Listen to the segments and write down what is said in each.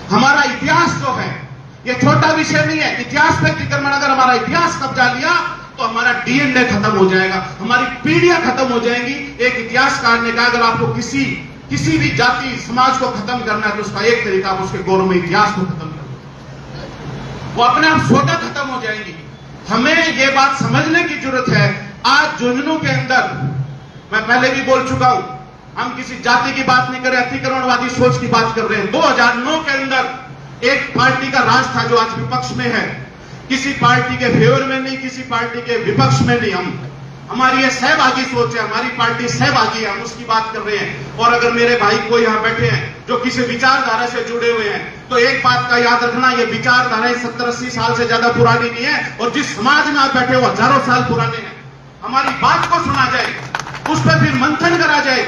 हमारा इतिहास जो है ये छोटा विषय नहीं है। इतिहास पे अतिक्रमण, अगर हमारा इतिहास कब्जा लिया तो हमारा डीएनए खत्म हो जाएगा, हमारी पीढ़ियां खत्म हो जाएंगी। एक इतिहासकार ने कहा अगर आपको किसी भी जाति समाज को खत्म करना है तो उसका एक तरीका उसके गौरव में इतिहास को खत्म करना, वो अपने आप स्वतः खत्म हो जाएंगी। हमें ये बात समझने की जरूरत है। आज झुंझुनू के अंदर, मैं पहले भी बोल चुका हूं, हम किसी जाति की बात नहीं कर रहे, अतिक्रमणवादी सोच की बात कर रहे हैं। 2009 के अंदर एक पार्टी का राज था जो आज विपक्ष में है, किसी पार्टी के फेवर में नहीं, किसी पार्टी के विपक्ष में नहीं। हमारी ये सहभागी सोच है, हमारी पार्टी सहभागी है, हम उसकी बात कर रहे हैं। और अगर मेरे भाई कोई यहां बैठे हैं जो किसी विचारधारा से जुड़े हुए हैं तो एक बात का याद रखना, ये विचारधाराएं 70-80 साल से ज्यादा पुरानी नहीं है, और जिस समाज में आप बैठे हो हजारों साल पुराने हैं। हमारी बात को सुना जाए, उस पर फिर मंथन करा जाए,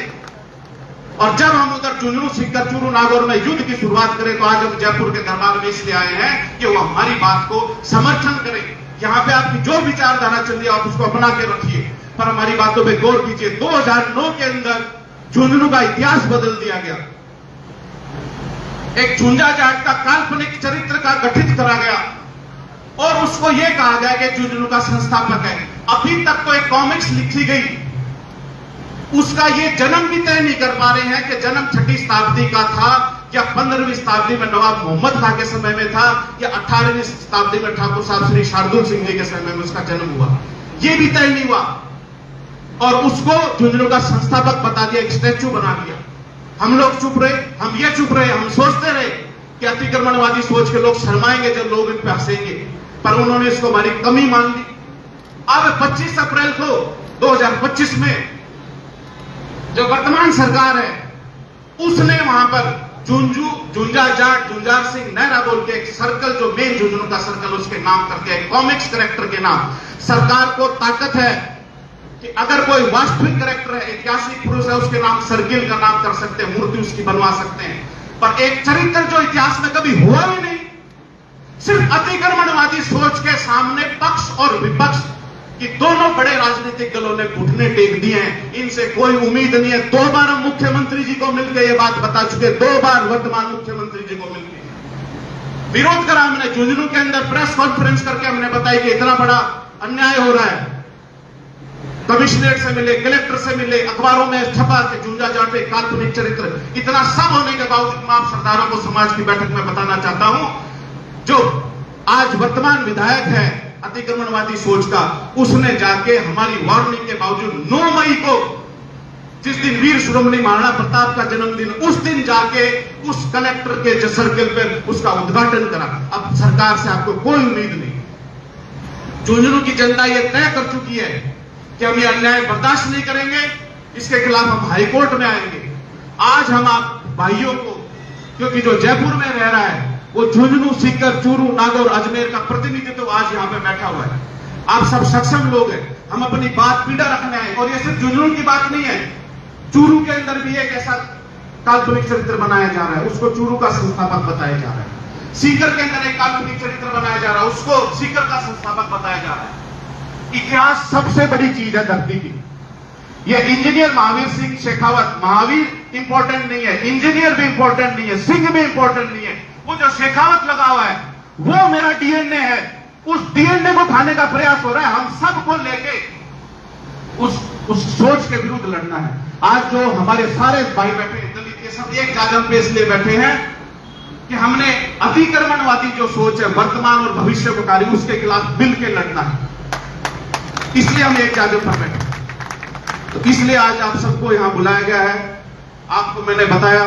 और जब हम उधर झुंझुनू, सीकर, चूरू, नागौर में युद्ध की शुरुआत करें तो आज हम जयपुर के दरबार में इसलिए आए हैं कि वो हमारी बात को समर्थन करें। यहाँ पे आपकी जो विचारधारा चल रही है आप उसको अपना के रखिए, पर हमारी बातों पे गौर कीजिए। 2009 के अंदर झुंझुनू का इतिहास बदल दिया गया, एक झुंझा जाट का काल्पनिक चरित्र का गठित करा गया, और उसको यह कहा गया कि झुंझुनू का संस्थापक है। अभी तक तो एक कॉमिक्स लिखी गई, उसका ये जन्म भी तय नहीं कर पा रहे हैं कि जन्म 6वीं शताब्दी का था या 15वीं शताब्दी में नवाब मोहम्मद खां के समय में था या 18वीं शताब्दी में ठाकुर साहब श्री शार्दुल सिंह जी के समय में उसका जन्म हुआ, ये भी तय नहीं हुआ। और उसको झुंझुनू का संस्थापक बता दिया, एक स्टैच्यू बना दिया। हम लोग चुप रहे, हम ये चुप रहे, हम सोचते रहे कि अतिक्रमणवादी सोच के लोग शर्माएंगे जब लोग इन पे हंसेंगे, पर उन्होंने इसको हमारी कमी मान ली। अब 25 अप्रैल को 2025 में जो वर्तमान सरकार है उसने वहां पर झुंझा जाट झुंझार सिंह नेहरा बोल के एक सर्कल, जो मेन झुंझुनू का सर्कल उसके नाम करके, एक कॉमिक्स कैरेक्टर के नाम। सरकार को ताकत है कि अगर कोई वास्तविक कैरेक्टर है, ऐतिहासिक पुरुष है, उसके नाम सर्किल का नाम कर सकते हैं, मूर्ति उसकी बनवा सकते हैं, पर एक चरित्र जो इतिहास में कभी हुआ ही नहीं, सिर्फ अतिक्रमणवादी सोच के सामने पक्ष और विपक्ष कि दोनों बड़े राजनीतिक दलों ने घुटने टेक दिए हैं, इनसे कोई उम्मीद नहीं है। 2 बार हम मुख्यमंत्री जी को मिलकर ये बात बता चुके, 2 बार वर्तमान मुख्यमंत्री जी को मिलकर विरोध करा हमने। झुंझुनू के अंदर प्रेस कॉन्फ्रेंस करके हमने बताया कि इतना बड़ा अन्याय हो रहा है। कमिश्नरेट से मिले, कलेक्टर से मिले, अखबारों में छपा के झुंझा जाट एक काल्पनिक चरित्र। इतना सब होने के बावजूद मैं आप सरदारों को समाज की बैठक में बताना चाहता हूं, जो आज वर्तमान विधायक है अतिक्रमणवादी सोच का, उसने जाके हमारी वार्निंग के बावजूद 9 मई को, जिस दिन वीर शिरोमणि महाराणा प्रताप का जन्मदिन, उस दिन जाके उस कलेक्टर के सर्कल पर उसका उद्घाटन करा। अब सरकार से आपको कोई उम्मीद नहीं। झुंझुनू की जनता यह तय कर चुकी है कि हम ये अन्याय बर्दाश्त नहीं करेंगे, इसके खिलाफ हम हाईकोर्ट में आएंगे। आज हम आप भाइयों को, क्योंकि जो जयपुर में रह रहा है वो झुंझुनू, सीकर, चूरू, नागौर, अजमेर का प्रतिनिधित्व तो आज यहां पे बैठा हुआ है। आप सब सक्षम लोग हैं, हम अपनी बात पीड़ा रखने आए। और ये सिर्फ झुंझुनू की बात नहीं है, चूरू के अंदर भी एक ऐसा काल्पनिक चरित्र बनाया जा रहा है, उसको चूरू का संस्थापक बताया जा रहा है। सीकर के अंदर एक काल्पनिक चरित्र बनाया जा रहा है, उसको सीकर का संस्थापक बताया जा रहा है। इतिहास सबसे बड़ी चीज है धरती की। ये इंजीनियर महावीर सिंह शेखावत, महावीर इंपॉर्टेंट नहीं है, इंजीनियर भी इंपॉर्टेंट नहीं है, सिंह भी इंपॉर्टेंट नहीं है, वो जो शेखावत लगा हुआ है वो मेरा डीएनए है। उस डीएनए को खाने का प्रयास हो रहा है। हम सबको लेके उस सोच के विरुद्ध लड़ना है। आज जो हमारे सारे भाई बैठे दलित, ये सब एक जागरण पे इसलिए बैठे हैं कि हमने अतिक्रमणवादी जो सोच है वर्तमान और भविष्य को कार्य, उसके खिलाफ मिलकर लड़ना है, इसलिए हम एक जागरण पर बैठे। तो इसलिए आज आप सबको यहां बुलाया गया है। आपको मैंने बताया